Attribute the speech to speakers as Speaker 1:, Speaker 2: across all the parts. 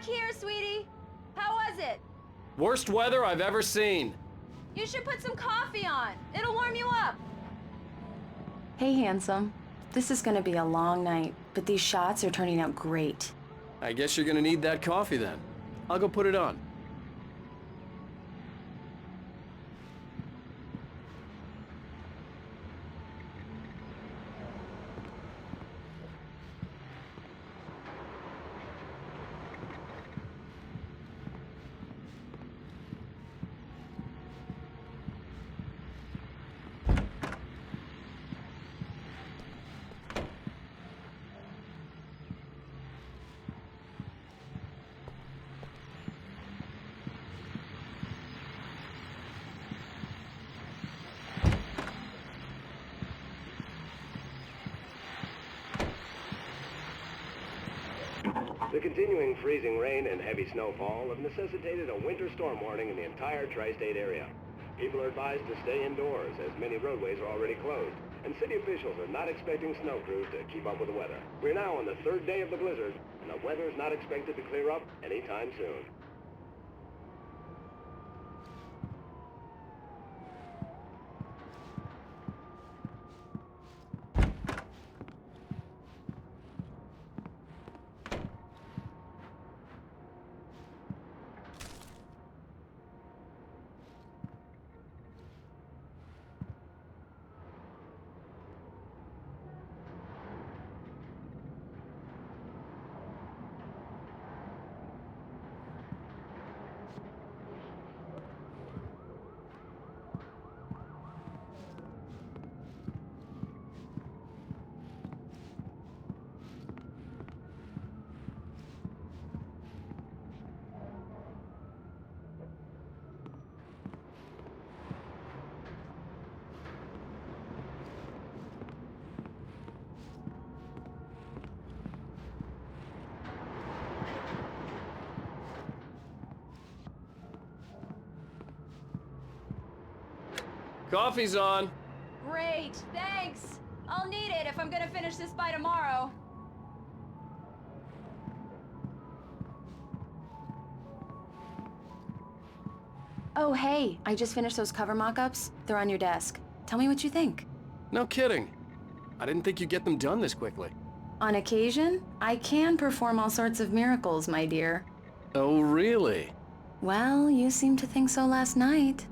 Speaker 1: here, sweetie. How was it?
Speaker 2: Worst weather I've ever seen.
Speaker 1: You should put some coffee on. It'll warm you up.
Speaker 3: Hey, handsome. This is gonna be a long night, but these shots are turning out great.
Speaker 2: I guess you're gonna need that coffee then. I'll go put it on.
Speaker 4: The continuing freezing rain and heavy snowfall have necessitated a winter storm warning in the entire tri-state area. People are advised to stay indoors as many roadways are already closed, and city officials are not expecting snow crews to keep up with the weather. We're now on the third day of the blizzard, and the weather is not expected to clear up anytime soon.
Speaker 2: Coffee's on.
Speaker 1: Great, thanks. I'll need it if I'm gonna finish this by tomorrow.
Speaker 3: Oh, hey, I just finished those cover mock-ups. They're on your desk. Tell me what you think.
Speaker 2: No kidding. I didn't think you'd get them done this quickly.
Speaker 3: On occasion, I can perform all sorts of miracles, my dear.
Speaker 2: Oh, really?
Speaker 3: Well, you seemed to think so last night.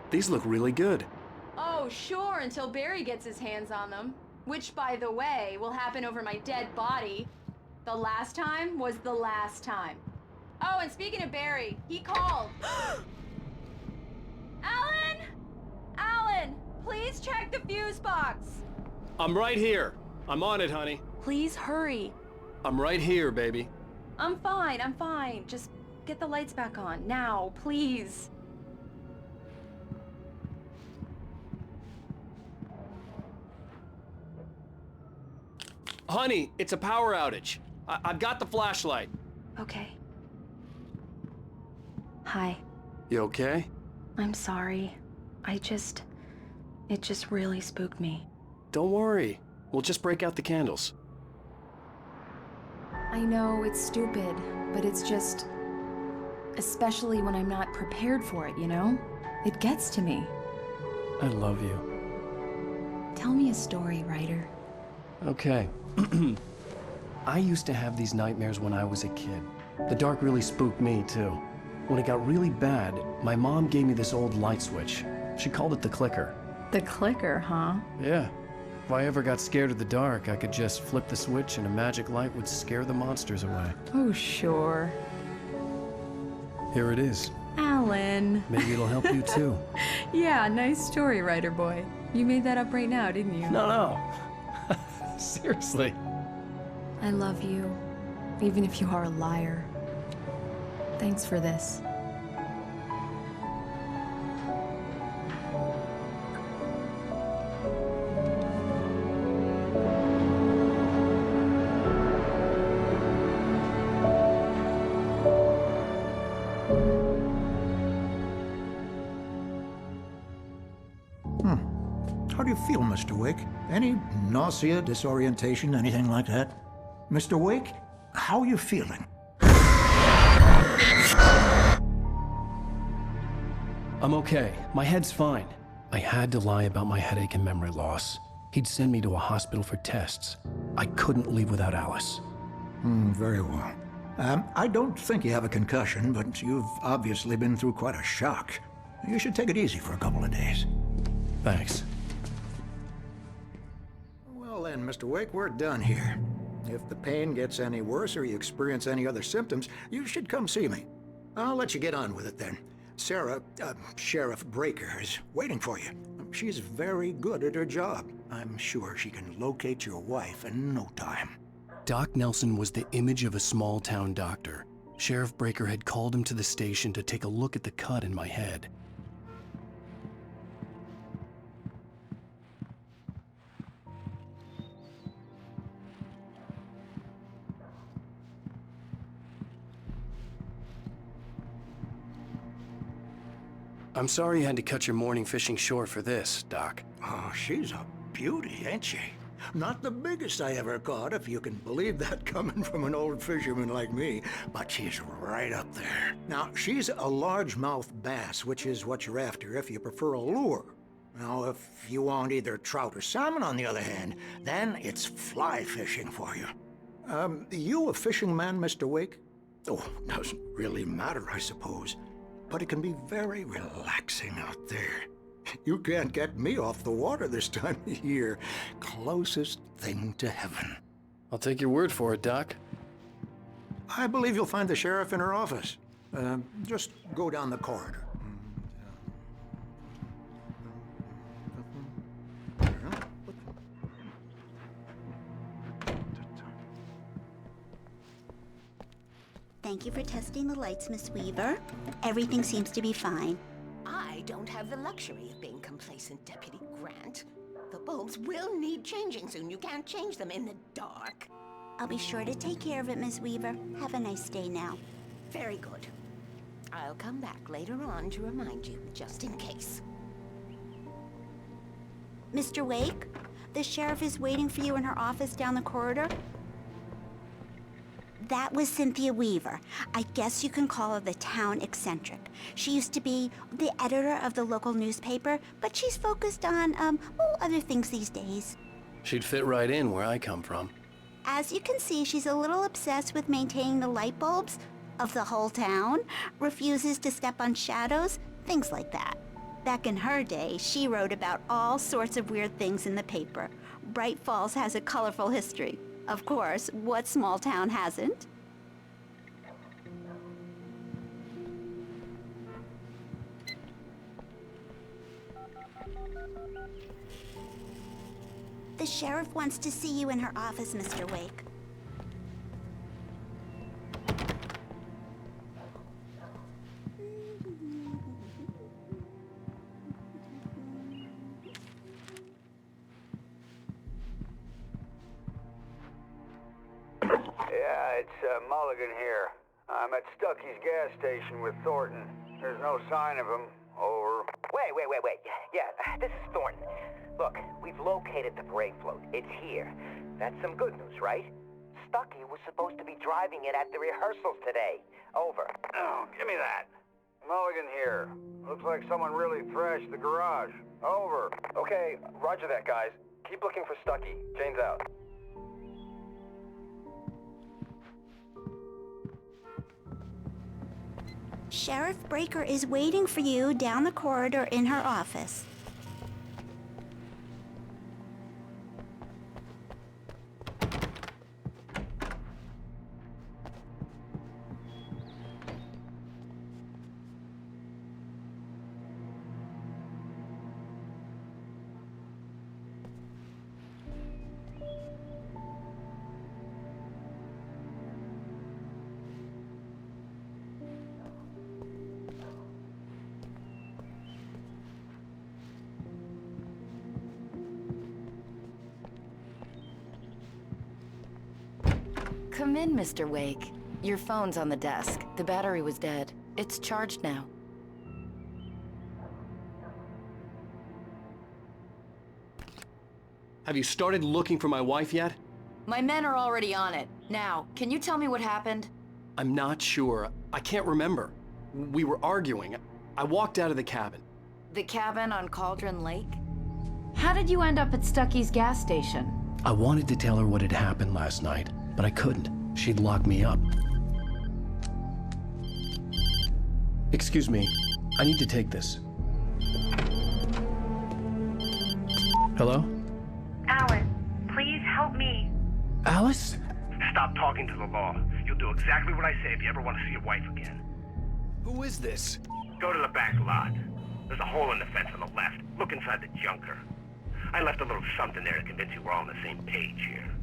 Speaker 2: These look really good.
Speaker 1: Oh, sure, until Barry gets his hands on them. Which, by the way, will happen over my dead body. The last time was the last time. Oh, and speaking of Barry, he called. Alan! Alan, please check the fuse box.
Speaker 2: I'm right here. I'm on it, honey.
Speaker 1: Please hurry.
Speaker 2: I'm right here, baby.
Speaker 1: I'm fine. Just get the lights back on. Now, please.
Speaker 2: Honey, it's a power outage. I've got the flashlight.
Speaker 3: Okay. Hi.
Speaker 2: You okay?
Speaker 3: I'm sorry. It just really spooked me.
Speaker 2: Don't worry. We'll just break out the candles.
Speaker 3: I know it's stupid, but it's just... especially when I'm not prepared for it, you know? It gets to me.
Speaker 2: I love you.
Speaker 3: Tell me a story, writer.
Speaker 2: Okay. I used to have these nightmares when I was a kid. The dark really spooked me, too. When it got really bad, my mom gave me this old light switch. She called it the clicker.
Speaker 3: The clicker, huh?
Speaker 2: Yeah. If I ever got scared of the dark, I could just flip the switch and a magic light would scare the monsters away.
Speaker 3: Oh, sure.
Speaker 2: Here it is.
Speaker 3: Alan.
Speaker 2: Maybe it'll help you, too.
Speaker 3: Yeah, nice story, writer boy. You made that up right now, didn't you?
Speaker 2: No. Seriously.
Speaker 3: I love you, even if you are a liar. Thanks for this.
Speaker 5: do you feel, Mr. Wake? Any nausea, disorientation, anything like that? Mr. Wake, how are you feeling?
Speaker 2: I'm okay. My head's fine. I had to lie about my headache and memory loss. He'd send me to a hospital for tests. I couldn't leave without Alice.
Speaker 5: Very well. I don't think you have a concussion, but you've obviously been through quite a shock. You should take it easy for a couple of days.
Speaker 2: Thanks.
Speaker 5: Well then, Mr. Wake, we're done here. If the pain gets any worse or you experience any other symptoms, you should come see me. I'll let you get on with it then. Sarah, Sheriff Breaker, is waiting for you. She's very good at her job. I'm sure she can locate your wife in no time.
Speaker 2: Doc Nelson was the image of a small-town doctor. Sheriff Breaker had called him to the station to take a look at the cut in my head. I'm sorry you had to cut your morning fishing short for this, Doc.
Speaker 5: Oh, she's a beauty, ain't she? Not the biggest I ever caught, if you can believe that coming from an old fisherman like me, but she's right up there. Now, she's a largemouth bass, which is what you're after if you prefer a lure. Now, if you want either trout or salmon, on the other hand, then it's fly fishing for you. You a fishing man, Mr. Wake? Oh, doesn't really matter, I suppose. But it can be very relaxing out there. You can't get me off the water this time of year. Closest thing to heaven.
Speaker 2: I'll take your word for it, Doc.
Speaker 5: I believe you'll find the sheriff in her office. Just go down the corridor.
Speaker 6: Thank you for testing the lights, Miss Weaver. Everything seems to be fine.
Speaker 7: I don't have the luxury of being complacent, Deputy Grant. The bulbs will need changing soon. You can't change them in the dark.
Speaker 6: I'll be sure to take care of it, Miss Weaver. Have a nice day now.
Speaker 7: Very good. I'll come back later on to remind you, just in case.
Speaker 6: Mr. Wake, the sheriff is waiting for you in her office down the corridor. That was Cynthia Weaver. I guess you can call her the town eccentric. She used to be the editor of the local newspaper, but she's focused on, other things these days.
Speaker 2: She'd fit right in where I come from.
Speaker 6: As you can see, she's a little obsessed with maintaining the light bulbs of the whole town, refuses to step on shadows, things like that. Back in her day, she wrote about all sorts of weird things in the paper. Bright Falls has a colorful history. Of course, what small town hasn't? The sheriff wants to see you in her office, Mr. Wake.
Speaker 8: Yeah, it's Mulligan here. I'm at Stucky's gas station with Thornton. There's no sign of him. Over.
Speaker 9: Wait. Yeah, this is Thornton. Look, we've located the parade float. It's here. That's some good news, right? Stucky was supposed to be driving it at the rehearsals today. Over.
Speaker 8: Oh, give me that. Mulligan here. Looks like someone really thrashed the garage. Over.
Speaker 9: Okay, roger that, guys. Keep looking for Stucky. Jane's out.
Speaker 6: Sheriff Breaker is waiting for you down the corridor in her office.
Speaker 10: Come in, Mr. Wake. Your phone's on the desk. The battery was dead. It's charged now.
Speaker 2: Have you started looking for my wife yet?
Speaker 10: My men are already on it. Now, can you tell me what happened?
Speaker 2: I'm not sure. I can't remember. We were arguing. I walked out of the cabin.
Speaker 10: The cabin on Cauldron Lake?
Speaker 3: How did you end up at Stucky's gas station?
Speaker 2: I wanted to tell her what had happened last night, but I couldn't. She'd lock me up. Excuse me. I need to take this. Hello?
Speaker 11: Alice, please help me.
Speaker 2: Alice?
Speaker 12: Stop talking to the law. You'll do exactly what I say if you ever want to see your wife again.
Speaker 2: Who is this?
Speaker 12: Go to the back lot. There's a hole in the fence on the left. Look inside the junker. I left a little something there to convince you we're all on the same page here.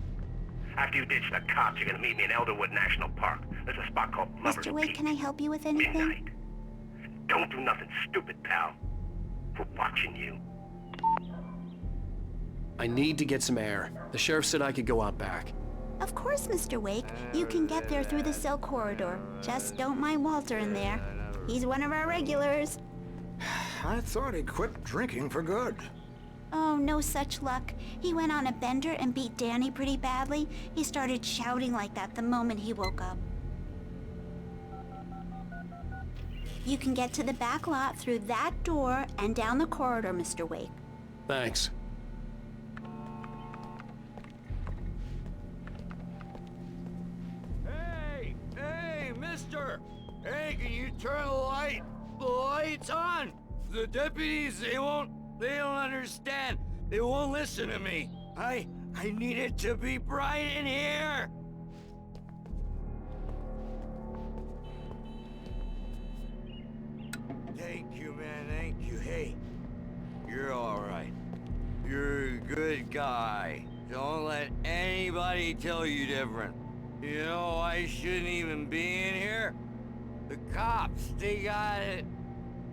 Speaker 12: After you ditch the cops, you're gonna meet me in Elderwood National Park. There's a spot called Lover's
Speaker 6: Mr. Wake,
Speaker 12: Peak.
Speaker 6: can I help you with anything?
Speaker 12: Midnight. Don't do nothing stupid, pal. We're watching you.
Speaker 2: I need to get some air. The sheriff said I could go out back.
Speaker 6: Of course, Mr. Wake. You can get there through the cell corridor. Just don't mind Walter in there. He's one of our regulars.
Speaker 5: I thought he quit drinking for good.
Speaker 6: Oh, no such luck. He went on a bender and beat Danny pretty badly. He started shouting like that the moment he woke up. You can get to the back lot through that door and down the corridor, Mr. Wake.
Speaker 2: Thanks.
Speaker 13: Hey, mister! Hey, can you turn the lights on? The deputies, they don't understand. They won't listen to me. I need it to be bright in here. Thank you, man, thank you. Hey, you're all right. You're a good guy. Don't let anybody tell you different. You know, I shouldn't even be in here. The cops, they got it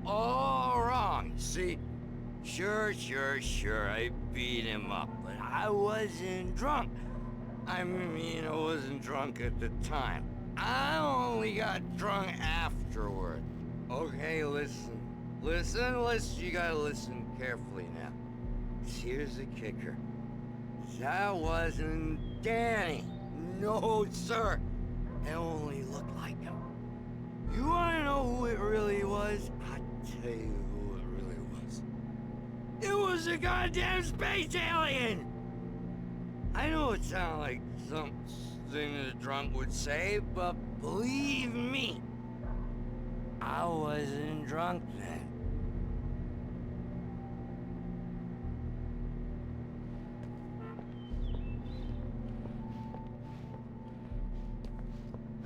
Speaker 13: all wrong. See, sure, I beat him up, but I wasn't drunk. I mean, I wasn't drunk at the time. I only got drunk afterward. Okay, listen, you gotta listen carefully now. Here's the kicker. That wasn't Danny. No, sir. It only looked like him. You wanna know who it really was? I'll tell you who it really was. It was a goddamn space alien! I know it sounds like something a drunk would say, but believe me, I wasn't drunk then.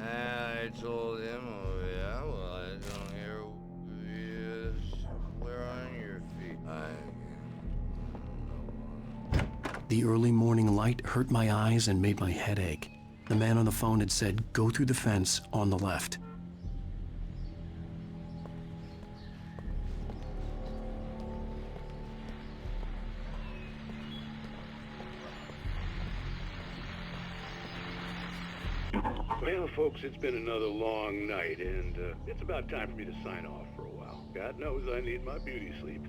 Speaker 13: I told him, oh yeah, well, I don't hear you. Where on your feet?
Speaker 2: The early morning light hurt my eyes and made my head ache. The man on the phone had said, go through the fence on the left.
Speaker 4: Well, folks, it's been another long night, and it's about time for me to sign off for a while. God knows I need my beauty sleep.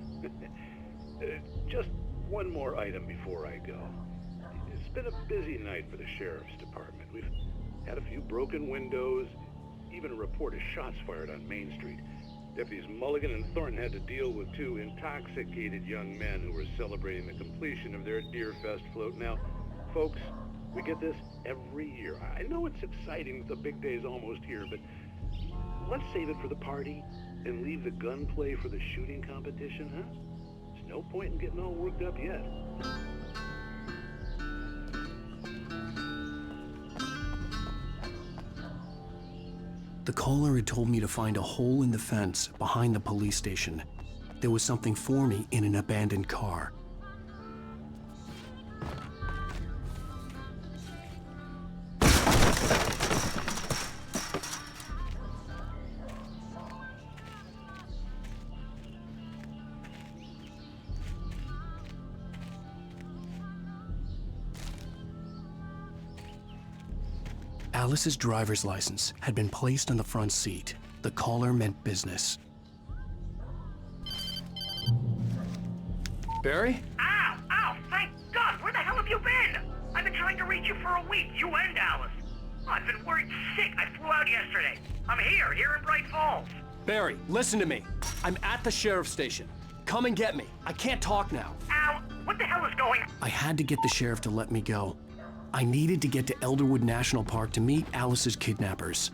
Speaker 4: Just one more item before I go. It's been a busy night for the Sheriff's Department. We've had a few broken windows, even a report of shots fired on Main Street. Deputies Mulligan and Thornton had to deal with two intoxicated young men who were celebrating the completion of their Deerfest float. Now, folks, we get this every year. I know it's exciting that the big day's almost here, but let's save it for the party and leave the gunplay for the shooting competition, huh? There's no point in getting all worked up yet.
Speaker 2: The caller had told me to find a hole in the fence behind the police station. There was something for me in an abandoned car. Alice's driver's license had been placed on the front seat. The caller meant business.
Speaker 12: Ow!
Speaker 2: Barry?
Speaker 12: Thank God! Where the hell have you been? I've been trying to reach you for a week, you and Alice. I've been worried sick. I flew out yesterday. I'm here in Bright Falls.
Speaker 2: Barry, listen to me. I'm at the sheriff's station. Come and get me. I can't talk now.
Speaker 12: Al, what the hell is going on?
Speaker 2: I had to get the sheriff to let me go. I needed to get to Elderwood National Park to meet Alice's kidnappers.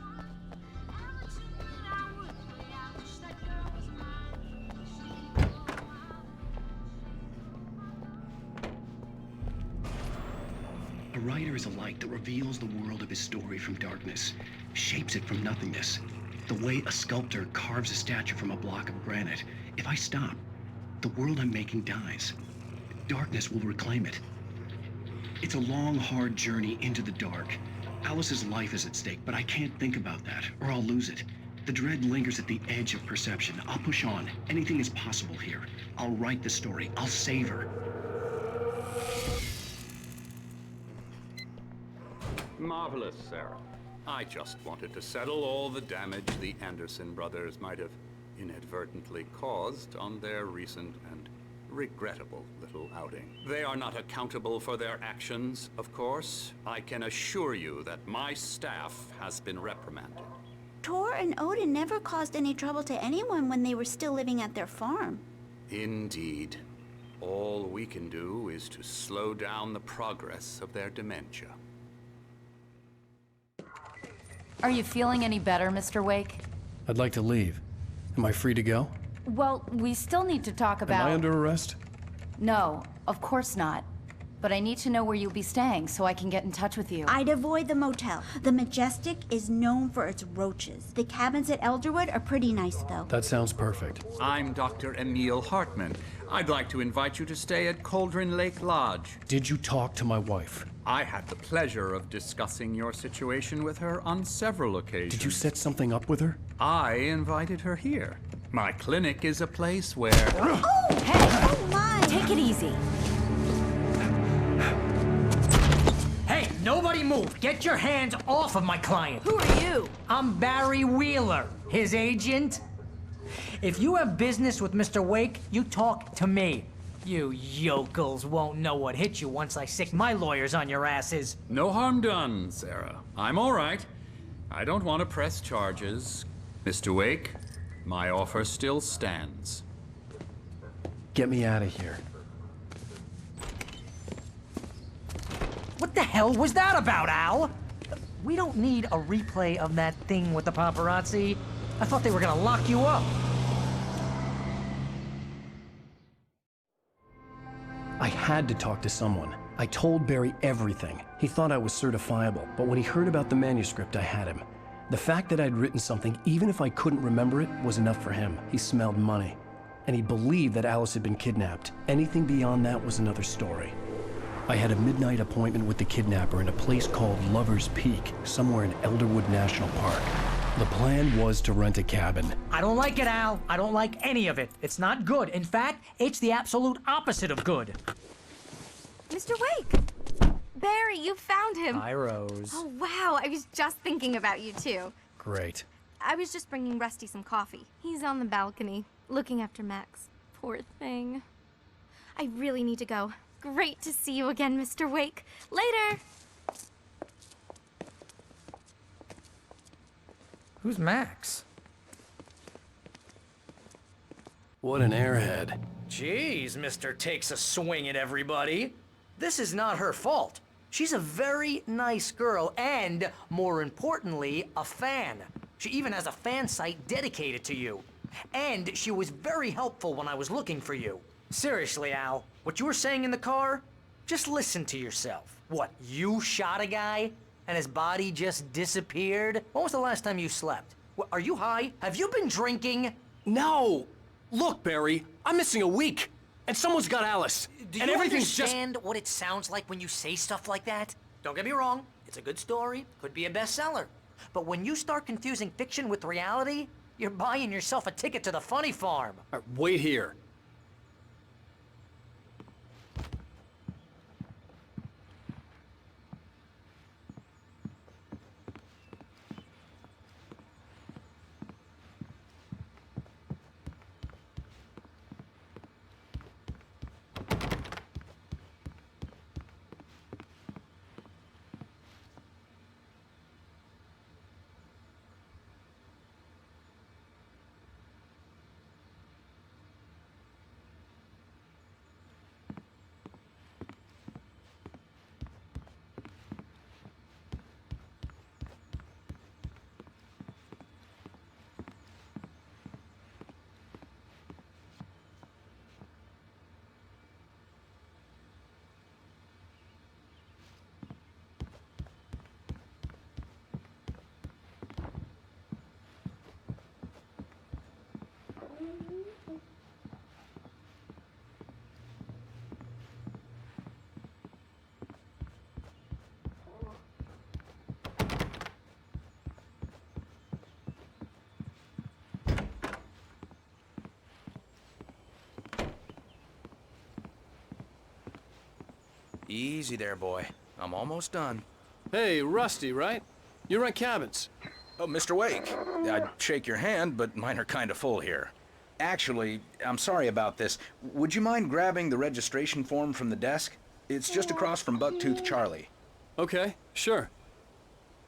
Speaker 2: A writer is a light that reveals the world of his story from darkness, shapes it from nothingness. The way a sculptor carves a statue from a block of granite. If I stop, the world I'm making dies. Darkness will reclaim it. It's a long, hard journey into the dark. Alice's life is at stake, but I can't think about that, or I'll lose it. The dread lingers at the edge of perception. I'll push on. Anything is possible here. I'll write the story. I'll save her.
Speaker 14: Marvelous, Sarah. I just wanted to settle all the damage the Anderson brothers might have inadvertently caused on their recent and regrettable little outing. They are not accountable for their actions, of course. I can assure you that my staff has been reprimanded.
Speaker 6: Tor and Odin never caused any trouble to anyone when they were still living at their farm.
Speaker 14: Indeed. All we can do is to slow down the progress of their dementia.
Speaker 3: Are you feeling any better, Mr. Wake?
Speaker 2: I'd like to leave. Am I free to go?
Speaker 3: Well, we still need to talk about...
Speaker 2: Am I under arrest?
Speaker 3: No, of course not. But I need to know where you'll be staying so I can get in touch with you.
Speaker 6: I'd avoid the motel. The Majestic is known for its roaches. The cabins at Elderwood are pretty nice, though.
Speaker 2: That sounds perfect.
Speaker 14: I'm Dr. Emil Hartman. I'd like to invite you to stay at Cauldron Lake Lodge.
Speaker 2: Did you talk to my wife?
Speaker 14: I had the pleasure of discussing your situation with her on several occasions.
Speaker 2: Did you set something up with her?
Speaker 14: I invited her here. My clinic is a place where...
Speaker 6: Oh! Hey! Oh, my!
Speaker 3: Take it easy.
Speaker 15: Hey, nobody move! Get your hands off of my client!
Speaker 3: Who are you?
Speaker 15: I'm Barry Wheeler, his agent. If you have business with Mr. Wake, you talk to me. You yokels won't know what hit you once I sick my lawyers on your asses.
Speaker 14: No harm done, Sarah. I'm all right. I don't want to press charges. Mr. Wake, my offer still stands.
Speaker 2: Get me out of here.
Speaker 15: What the hell was that about, Al? We don't need a replay of that thing with the paparazzi. I thought they were gonna lock you up.
Speaker 2: I had to talk to someone. I told Barry everything. He thought I was certifiable, but when he heard about the manuscript, I had him. The fact that I'd written something, even if I couldn't remember it, was enough for him. He smelled money. And he believed that Alice had been kidnapped. Anything beyond that was another story. I had a midnight appointment with the kidnapper in a place called Lover's Peak, somewhere in Elderwood National Park. The plan was to rent a cabin.
Speaker 15: I don't like it, Al. I don't like any of it. It's not good. In fact, it's the absolute opposite of good.
Speaker 16: Mr. Wake! Barry, you found him!
Speaker 2: Hi, Rose.
Speaker 16: Oh, wow. I was just thinking about you, too.
Speaker 2: Great.
Speaker 16: I was just bringing Rusty some coffee. He's on the balcony, looking after Max. Poor thing. I really need to go. Great to see you again, Mr. Wake. Later!
Speaker 15: Who's Max?
Speaker 2: What an airhead.
Speaker 15: Jeez, Mr. Takes a swing at everybody. This is not her fault. She's a very nice girl and, more importantly, a fan. She even has a fan site dedicated to you. And she was very helpful when I was looking for you. Seriously, Al, what you were saying in the car? Just listen to yourself. What, you shot a guy and his body just disappeared? When was the last time you slept? Are you high? Have you been drinking?
Speaker 2: No! Look, Barry, I'm missing a week. And someone's got Alice.
Speaker 15: Do
Speaker 2: and
Speaker 15: you
Speaker 2: everything's
Speaker 15: understand what it sounds like when you say stuff like that? Don't get me wrong, it's a good story, could be a bestseller. But when you start confusing fiction with reality, you're buying yourself a ticket to the funny farm.
Speaker 2: Wait here.
Speaker 17: Easy there, boy. I'm almost done.
Speaker 2: Hey, Rusty, right? You rent cabins.
Speaker 17: Oh, Mr. Wake. I'd shake your hand, but mine are kind of full here. Actually, I'm sorry about this. Would you mind grabbing the registration form from the desk? It's just across from Bucktooth Charlie.
Speaker 2: Okay, sure.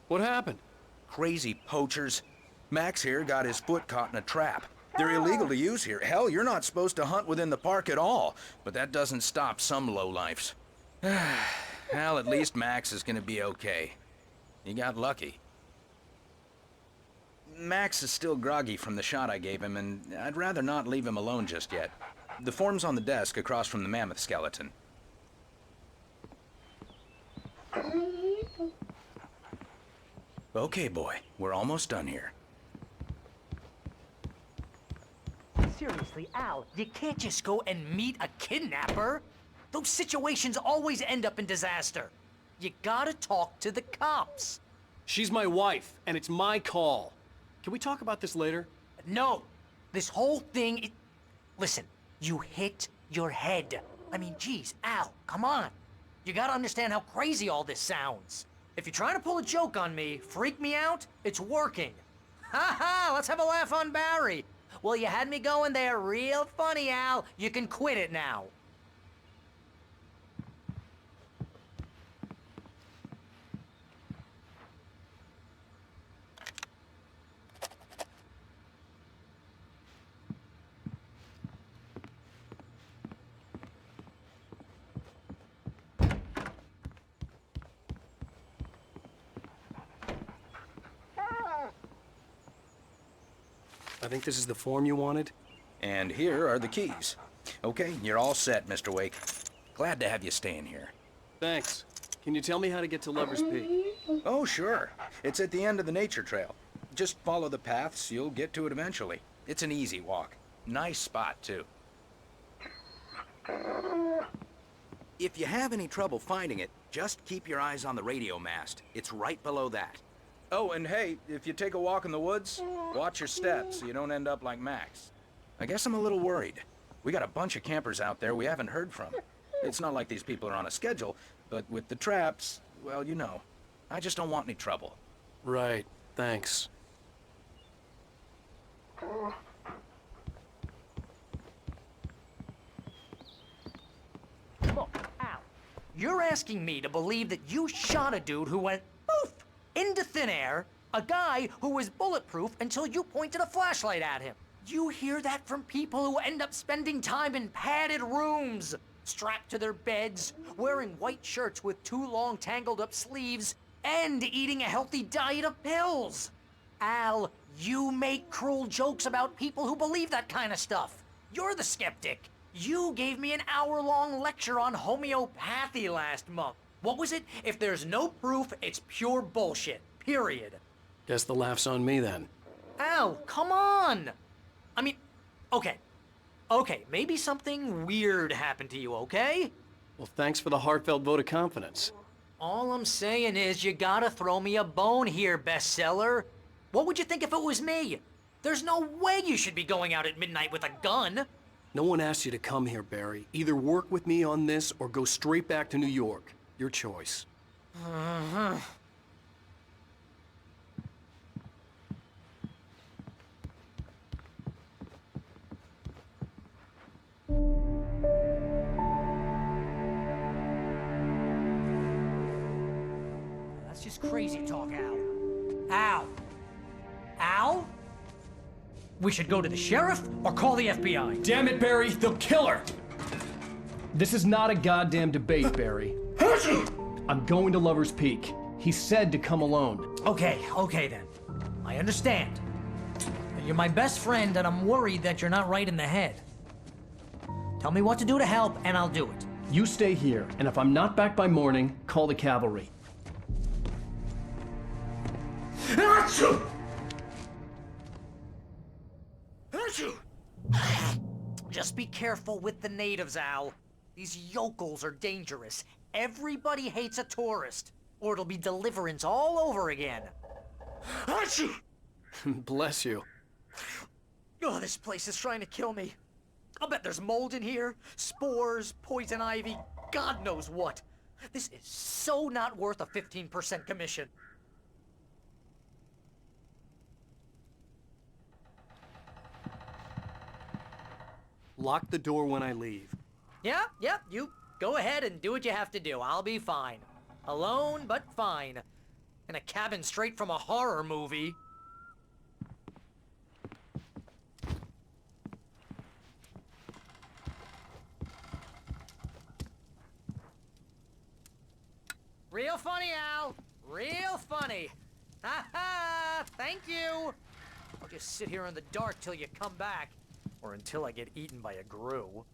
Speaker 2: What happened?
Speaker 17: Crazy poachers. Max here got his foot caught in a trap. They're illegal to use here. Hell, you're not supposed to hunt within the park at all. But that doesn't stop some lowlifes. Well, at least Max is gonna be okay. You got lucky. Max is still groggy from the shot I gave him, and I'd rather not leave him alone just yet. The form's on the desk across from the mammoth skeleton. Okay, boy. We're almost done here.
Speaker 15: Seriously, Al, you can't just go and meet a kidnapper. Those situations always end up in disaster. You gotta talk to the cops.
Speaker 2: She's my wife, and it's my call. Can we talk about this later?
Speaker 15: No. This whole thing, listen, you hit your head. I mean, geez, Al, come on. You gotta understand how crazy all this sounds. If you're trying to pull a joke on me, freak me out, it's working. Ha ha, let's have a laugh on Barry. Well, you had me going there real funny, Al. You can quit it now.
Speaker 2: I think this is the form you wanted.
Speaker 17: And here are the keys. Okay, you're all set, Mr. Wake. Glad to have you staying here.
Speaker 2: Thanks. Can you tell me how to get to Lover's Peak?
Speaker 17: Oh, sure. It's at the end of the nature trail. Just follow the paths, you'll get to it eventually. It's an easy walk. Nice spot, too. If you have any trouble finding it, just keep your eyes on the radio mast. It's right below that. Oh, and hey, if you take a walk in the woods, watch your steps so you don't end up like Max. I guess I'm a little worried. We got a bunch of campers out there we haven't heard from. It's not like these people are on a schedule, but with the traps, well, you know. I just don't want any trouble.
Speaker 2: Right, thanks.
Speaker 15: Look, Al, you're asking me to believe that you shot a dude who went poof into thin air, a guy who was bulletproof until you pointed a flashlight at him. You hear that from people who end up spending time in padded rooms, strapped to their beds, wearing white shirts with too long tangled up sleeves, and eating a healthy diet of pills. Al, you make cruel jokes about people who believe that kind of stuff. You're the skeptic. You gave me an hour-long lecture on homeopathy last month. What was it? If there's no proof, it's pure bullshit. Period.
Speaker 2: Guess the laugh's on me then.
Speaker 15: Al, come on! I mean, okay. Okay, maybe something weird happened to you, okay?
Speaker 2: Well, thanks for the heartfelt vote of confidence.
Speaker 15: All I'm saying is you gotta throw me a bone here, bestseller. What would you think if it was me? There's no way you should be going out at midnight with a gun.
Speaker 2: No one asked you to come here, Barry. Either work with me on this or go straight back to New York. Your choice.
Speaker 15: Uh-huh. That's just crazy talk, Al. Al? Al? We should go to the sheriff or call the FBI.
Speaker 2: Damn it, Barry, they'll kill her! This is not a goddamn debate, Barry. I'm going to Lover's Peak. He said to come alone.
Speaker 15: Okay then. I understand. You're my best friend, and I'm worried that you're not right in the head. Tell me what to do to help, and I'll do it.
Speaker 2: You stay here, and if I'm not back by morning, call the cavalry.
Speaker 5: Achoo! Achoo!
Speaker 15: Just be careful with the natives, Al. These yokels are dangerous. Everybody hates a tourist, or it'll be Deliverance all over again. Achoo!
Speaker 2: Bless you.
Speaker 15: Oh, this place is trying to kill me. I'll bet there's mold in here, spores, poison ivy, God knows what. This is so not worth a 15% commission.
Speaker 2: Lock the door when I leave.
Speaker 15: Yeah, you go ahead and do what you have to do. I'll be fine. Alone, but fine. In a cabin straight from a horror movie. Real funny, Al. Real funny. Ha ha! Thank you! I'll just sit here in the dark till you come back. Or until I get eaten by a grue.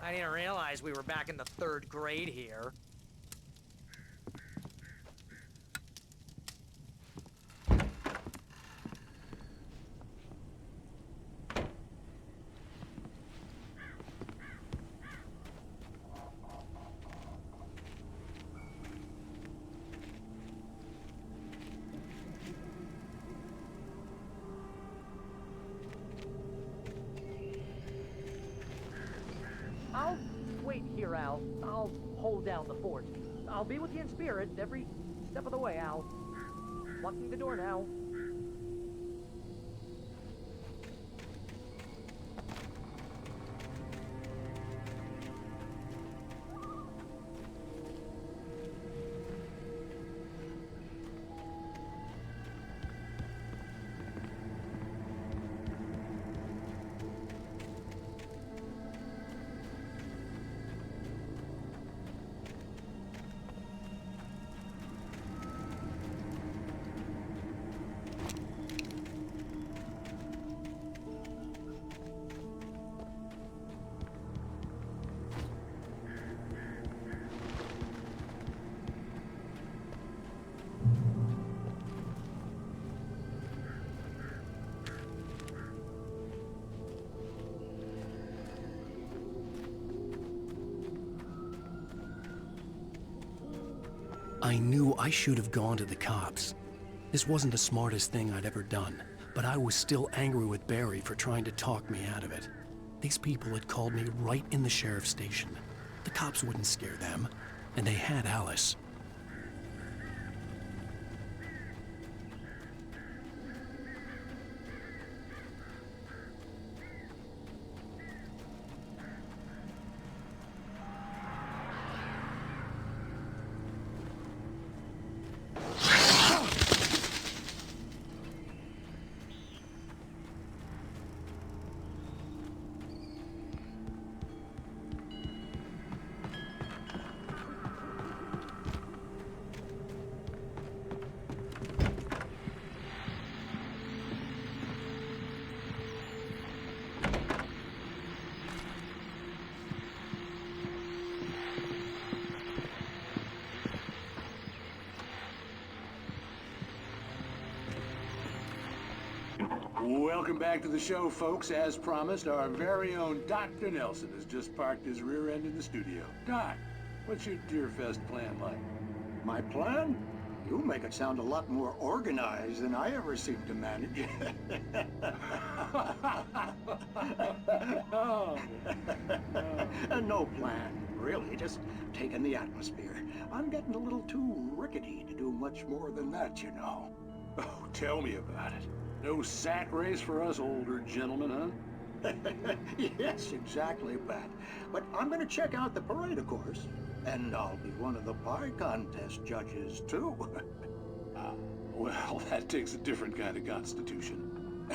Speaker 15: I didn't realize we were back in the 3rd grade here. I'll wait here, Al. I'll hold down the fort. I'll be with you in spirit every step of the way, Al. Locking the door now.
Speaker 2: I knew I should have gone to the cops. This wasn't the smartest thing I'd ever done, but I was still angry with Barry for trying to talk me out of it. These people had called me right in the sheriff's station. The cops wouldn't scare them, and they had Alice.
Speaker 18: Welcome back to the show, folks. As promised, our very own Dr. Nelson has just parked his rear end in the studio. Doc, what's your Deerfest plan like?
Speaker 5: My plan? You make it sound a lot more organized than I ever seem to manage. No plan, really. Just taking the atmosphere. I'm getting a little too rickety to do much more than that, you know.
Speaker 18: Oh, tell me about it. No sack race for us older gentlemen, huh?
Speaker 5: Yes, exactly, Pat. But I'm gonna check out the parade, of course. And I'll be one of the pie contest judges, too.
Speaker 18: Well, that takes a different kind of constitution.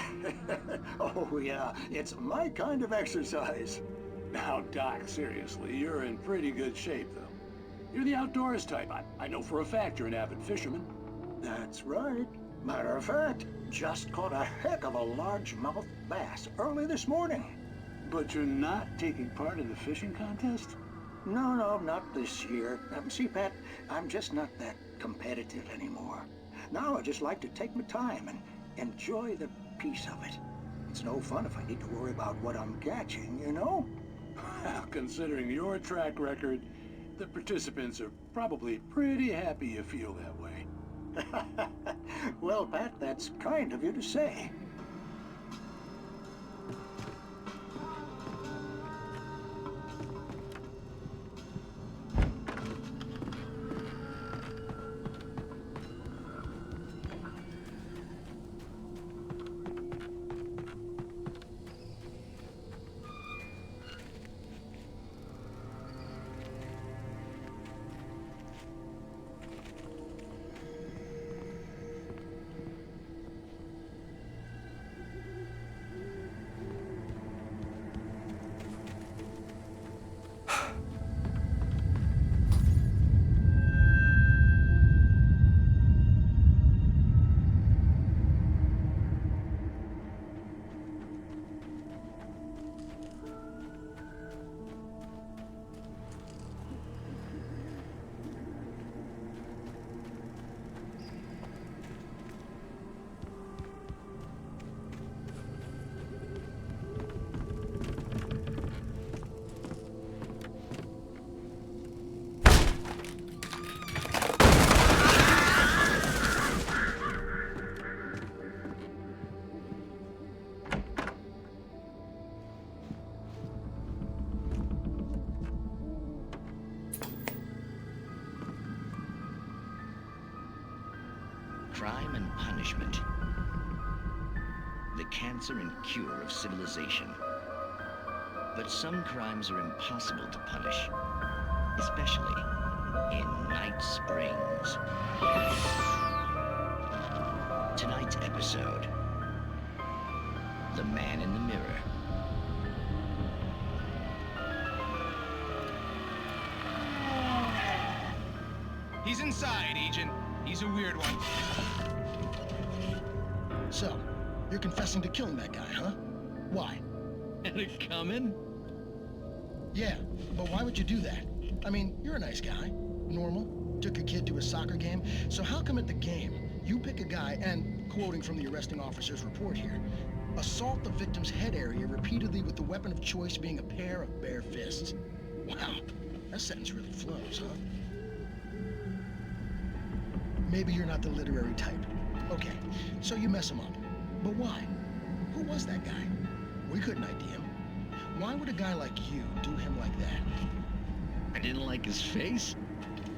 Speaker 5: Oh, yeah, it's my kind of exercise.
Speaker 18: Now, Doc, seriously, you're in pretty good shape, though. You're the outdoors type. I know for a fact you're an avid fisherman.
Speaker 5: That's right. Matter of fact, just caught a heck of a largemouth bass early this morning.
Speaker 18: But you're not taking part in the fishing contest?
Speaker 5: No, not this year. See, Pat, I'm just not that competitive anymore. Now I just like to take my time and enjoy the peace of it. It's no fun if I need to worry about what I'm catching, you know?
Speaker 18: Well, considering your track record, the participants are probably pretty happy you feel that way.
Speaker 5: Well, Pat, that's kind of you to say.
Speaker 19: Crime and punishment. The cancer and cure of civilization. But some crimes are impossible to punish, especially in Night Springs. Tonight's episode, The Man in the Mirror.
Speaker 20: He's inside, Agent. He's a weird one.
Speaker 21: So, you're confessing to killing that guy, huh? Why?
Speaker 19: Had it coming?
Speaker 21: Yeah, but why would you do that? I mean, you're a nice guy. Normal. Took a kid to a soccer game. So how come at the game, you pick a guy and, quoting from the arresting officer's report here, assault the victim's head area repeatedly with the weapon of choice being a pair of bare fists? Wow, that sentence really flows, huh? Maybe you're not the literary type. Okay, so you mess him up. But why? Who was that guy? We couldn't ID him. Why would a guy like you do him like that?
Speaker 19: I didn't like his face?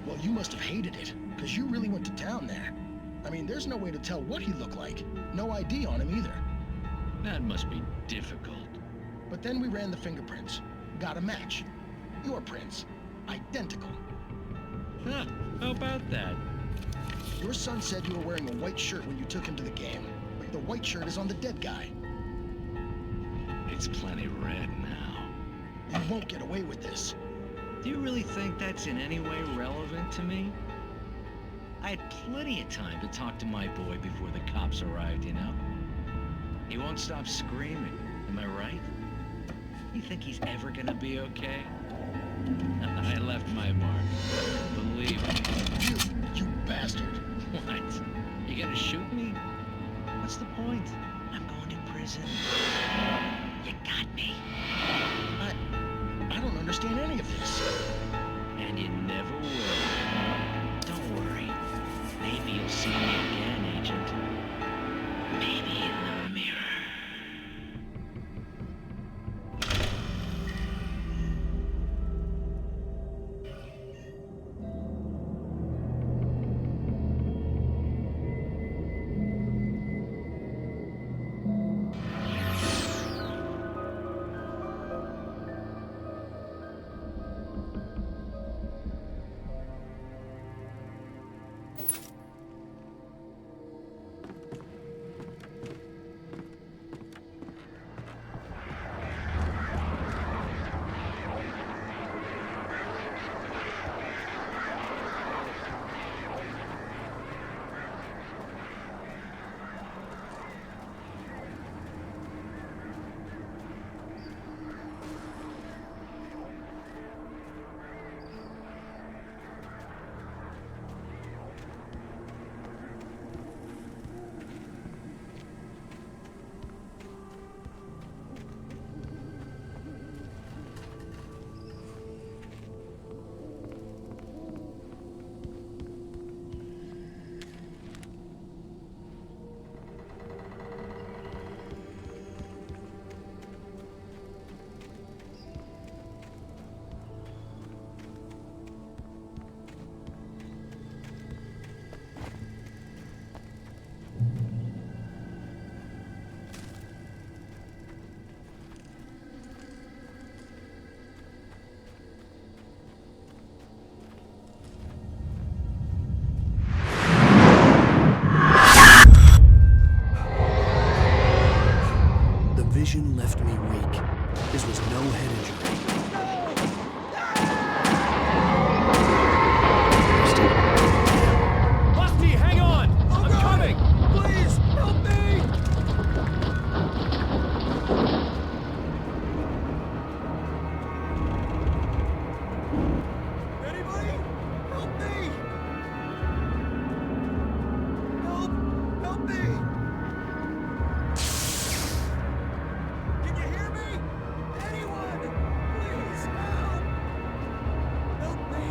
Speaker 21: Well, you must have hated it, because you really went to town there. I mean, there's no way to tell what he looked like. No ID on him either.
Speaker 19: That must be difficult.
Speaker 21: But then we ran the fingerprints. Got a match. Your prints. Identical.
Speaker 19: Huh, how about that?
Speaker 21: Your son said you were wearing a white shirt when you took him to the game. But the white shirt is on the dead guy.
Speaker 19: It's plenty red now.
Speaker 21: You won't get away with this.
Speaker 19: Do you really think that's in any way relevant to me? I had plenty of time to talk to my boy before the cops arrived, you know? He won't stop screaming, am I right? You think he's ever gonna be okay? I left my mark. Believe me.
Speaker 21: You bastard.
Speaker 19: What? You gonna shoot me? What's the point? I'm going to prison. You got me.
Speaker 21: I don't understand any of this.
Speaker 19: And you never will. Don't worry. Maybe you'll see me again, Agent. Maybe in the mirror.
Speaker 2: vision left me weak. This was no head injury.
Speaker 15: Rusty, hang on! I'm coming!
Speaker 13: Please, help me! Anybody? Help me! Help me! Can you hear me? Anyone? Please, help! Help me!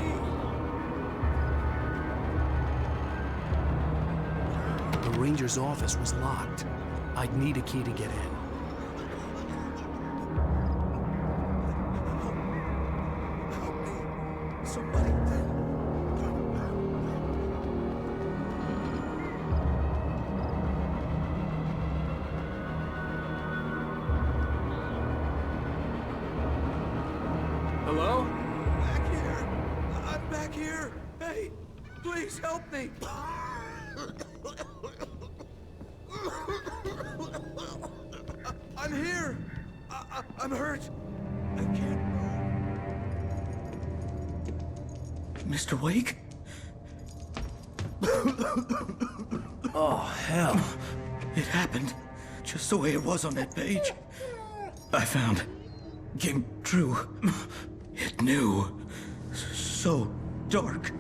Speaker 2: The ranger's office was locked. I'd need a key to get in.
Speaker 13: Somebody.
Speaker 15: Hello?
Speaker 13: Back here. I'm back here. Hey, please help me. I'm here. I'm hurt. I can't move.
Speaker 15: Mr. Wake?
Speaker 2: Oh, hell.
Speaker 15: It happened just the way it was on that page. I found. Came true. It knew. So dark.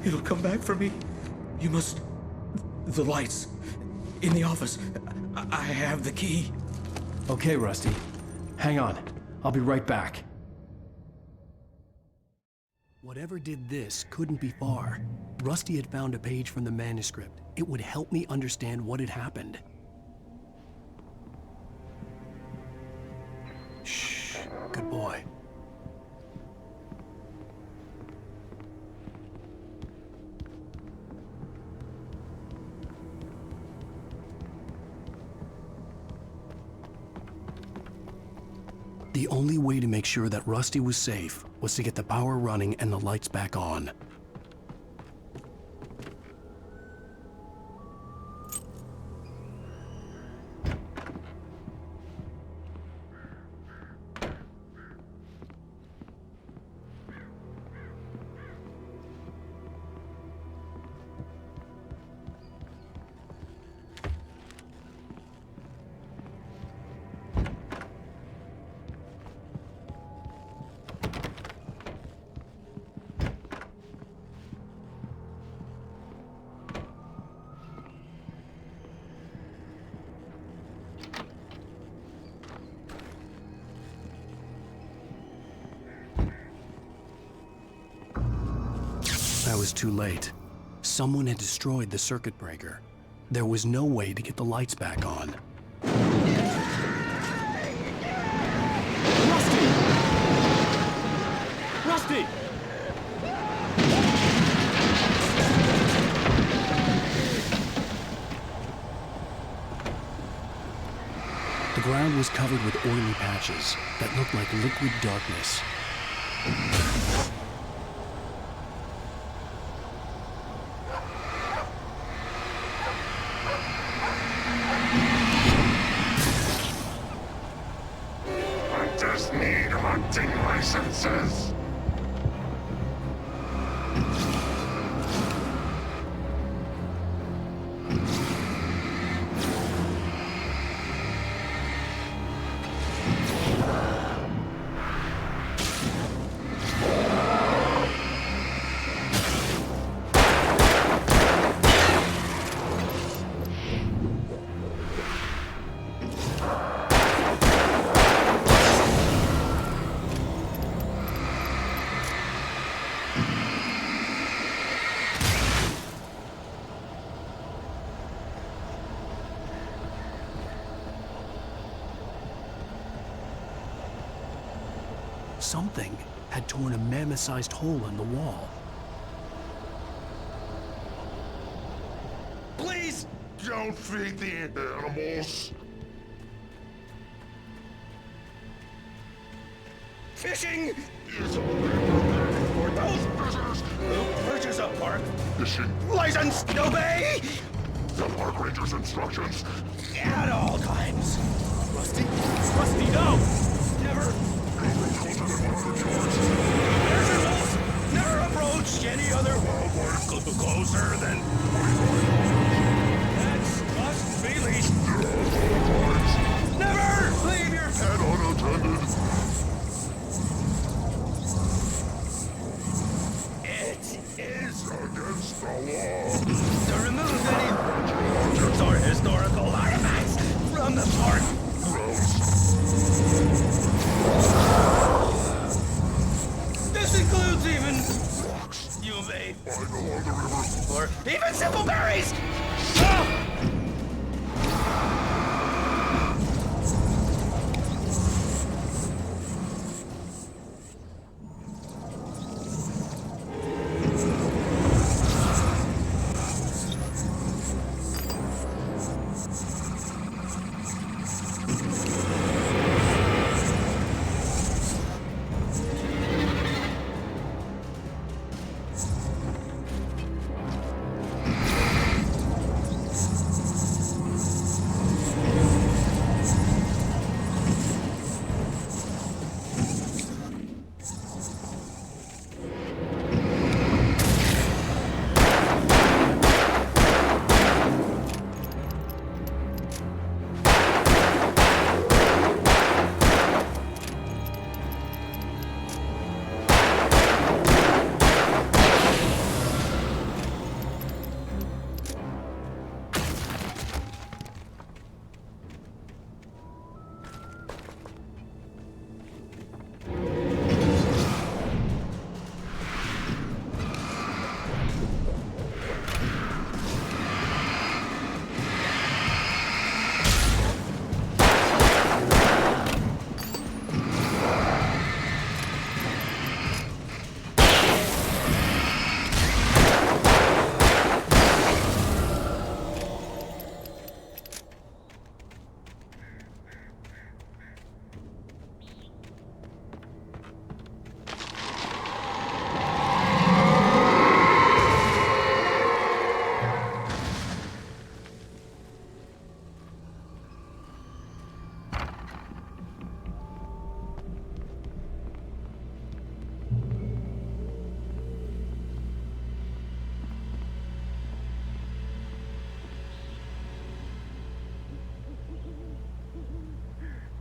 Speaker 15: It'll come back for me. You must... The lights. In the office. I have the key.
Speaker 2: Okay, Rusty. Hang on. I'll be right back. Whatever did this couldn't be far. Rusty had found a page from the manuscript. It would help me understand what had happened. Shh. Good boy. The only way to make sure that Rusty was safe was to get the power running and the lights back on. I was too late. Someone had destroyed the circuit breaker. There was no way to get the lights back on.
Speaker 15: Rusty! Rusty!
Speaker 2: The ground was covered with oily patches that looked like liquid darkness.
Speaker 1: Hunters need hunting licenses.
Speaker 2: Something had torn a mammoth-sized hole in the wall.
Speaker 1: Please don't feed the animals.
Speaker 13: Fishing!
Speaker 1: Is only
Speaker 13: For those visitors who purchase a park license, obey
Speaker 1: the park ranger's instructions
Speaker 13: at all times. Rusty?
Speaker 15: Or even simple berries! Oh!